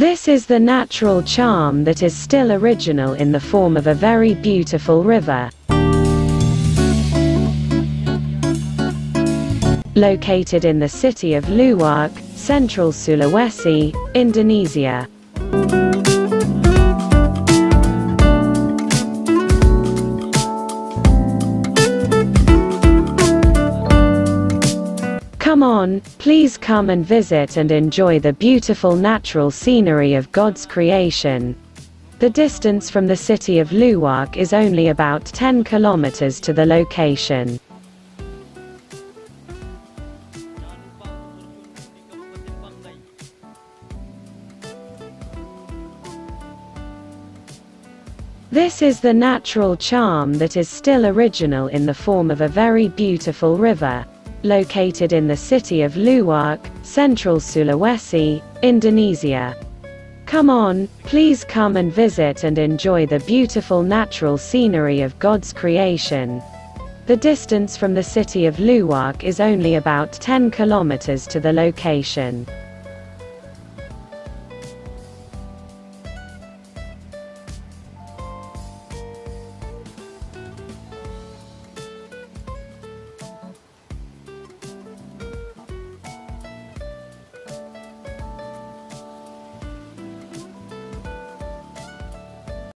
This is the natural charm that is still original in the form of a very beautiful river. Located in the city of Luwuk, central Sulawesi, Indonesia. Come on, please come and visit and enjoy the beautiful natural scenery of God's creation. The distance from the city of Luwuk is only about 10 kilometers to the location. This is the natural charm that is still original in the form of a very beautiful river. Located in the city of Luwuk, central Sulawesi, Indonesia. Come on, please come and visit and enjoy the beautiful natural scenery of God's creation. The distance from the city of Luwuk is only about 10 kilometers to the location.